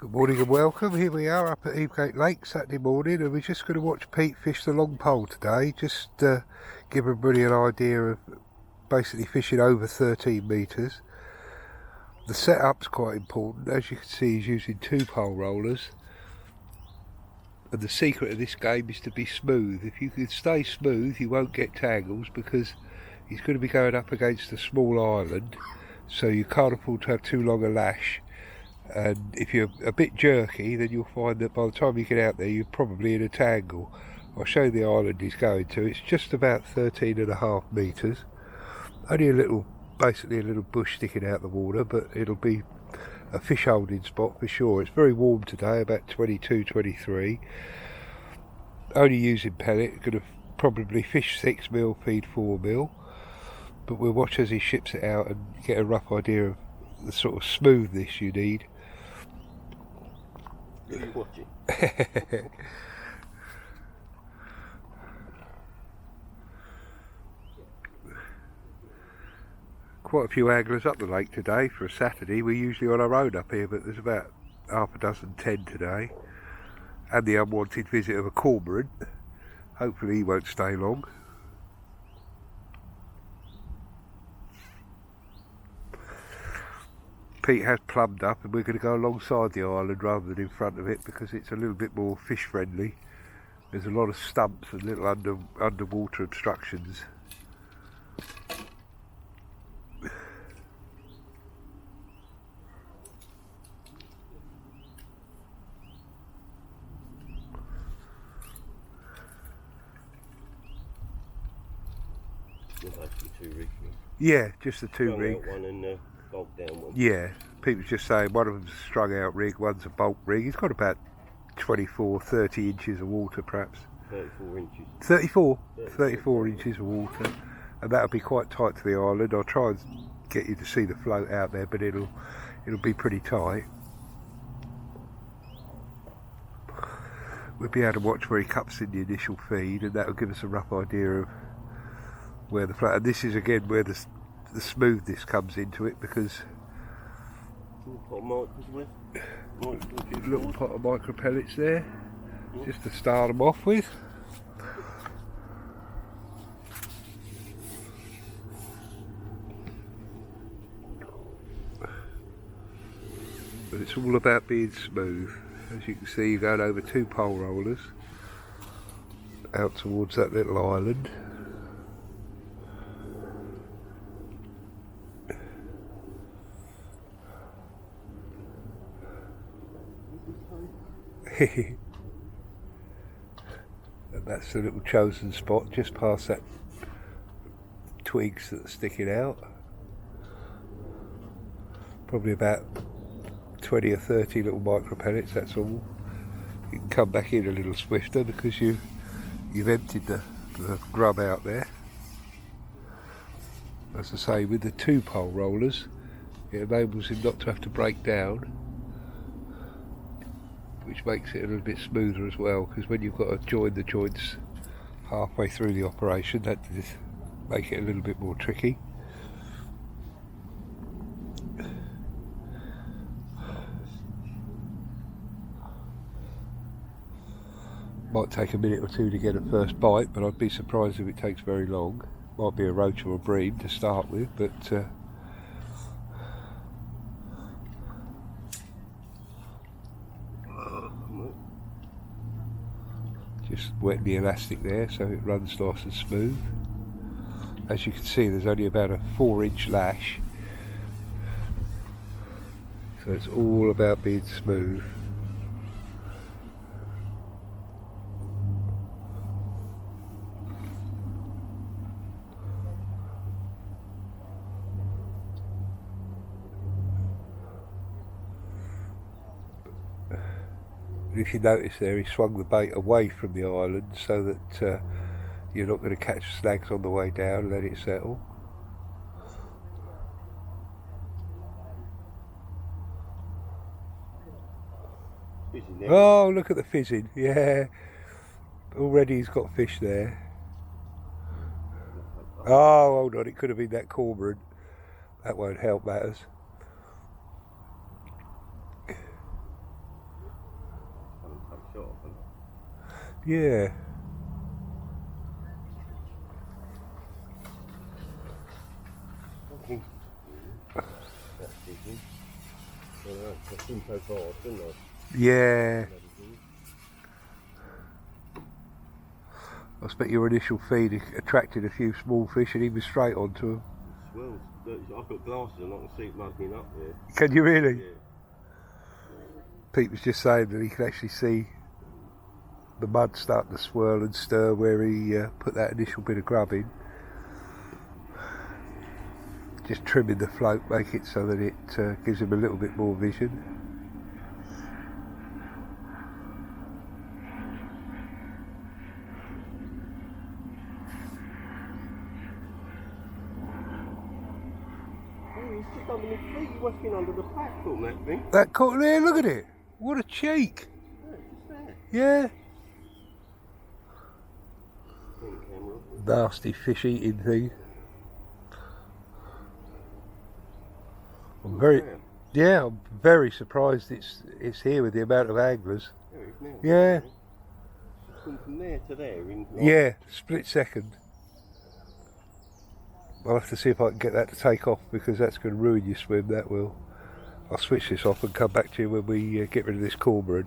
Good morning and welcome. Here we are up at Eastgate Lake Saturday morning, and we're just going to watch Pete fish the long pole today. Just give everybody an idea of basically fishing over 13 metres. The setup's quite important. As you can see, he's using 2 pole rollers, and the secret of this game is to be smooth. If you can stay smooth, you won't get tangles, because he's going to be going up against a small island, so you can't afford to have too long a lash. And if you're a bit jerky, then you'll find that by the time you get out there, you're probably in a tangle. I'll show you the island he's going to. It's just about 13.5 metres. Only a little, basically a little bush sticking out the water, but it'll be a fish holding spot for sure. It's very warm today, about 22, 23. Only using pellet, going to probably fish 6 mil, feed 4 mil. But we'll watch as he ships it out and get a rough idea of the sort of smoothness you need. You watch it. Quite a few anglers up the lake today for a Saturday. We're usually on our own up here, but there's about half a dozen, 10 today. And the unwanted visit of a cormorant. Hopefully he won't stay long. Pete has plumbed up, and we're going to go alongside the island rather than in front of it, because it's a little bit more fish friendly. There's a lot of stumps and little underwater obstructions. Yeah, just the 2 rigs. One and the bulk down one. Yeah, Pete was just saying one of them's a strung out rig, one's a bulk rig. He's got about 24, 30 inches of water perhaps. 34 inches. 34 inches of water, and that'll be quite tight to the island. I'll try and get you to see the float out there, but it'll be pretty tight. We'll be able to watch where he cups in the initial feed, and that'll give us a rough idea of where the float. And this is again where the smoothness comes into it, because little pot of micro pellets there, just to start them off with. But it's all about being smooth. As you can see, you're going over 2 pole rollers out towards that little island. And that's the little chosen spot just past that twigs that are sticking out. Probably about 20 or 30 little micro pellets, that's all. You can come back in a little swifter because you've emptied the grub out there. As I say, with the 2 pole rollers, it enables him not to have to break down, which makes it a little bit smoother as well, because when you've got to join the joints halfway through the operation, that does make it a little bit more tricky. Might take a minute or 2 to get a first bite, but I'd be surprised if it takes very long. Might be a roach or a bream to start with, but just wet the elastic there so it runs nice and smooth. As you can see, there's only about a 4-inch lash, so it's all about being smooth. If you notice there, he swung the bait away from the island so that you're not going to catch snags on the way down and let it settle. Oh, look at the fizzing, yeah. Already he's got fish there. Oh, hold on, it could have been that cormorant. That won't help matters. off. Yeah. I think that's decent. I don't know, I've been so fast, didn't I? Yeah. I expect your initial feed attracted a few small fish and he was straight onto them. Swells. I've got glasses and I can see it muddling up there. Can you really? Yeah. Pete was just saying that he could actually see the mud starting to swirl and stir where he put that initial bit of grub in. Just trimming the float, make it so that it gives him a little bit more vision. Oh, he's just under my feet. He must have been under the platform, that thing. That caught there, look at it. What a cheek. Yeah, it's just there. Yeah. On camera. Nasty fish eating thing. I'm very surprised it's here with the amount of anglers. There it is now. Yeah. It's gone from there to there in Yeah, split second. I'll have to see if I can get that to take off because that's going to ruin your swim, that will. I'll switch this off and come back to you when we get rid of this cormorant.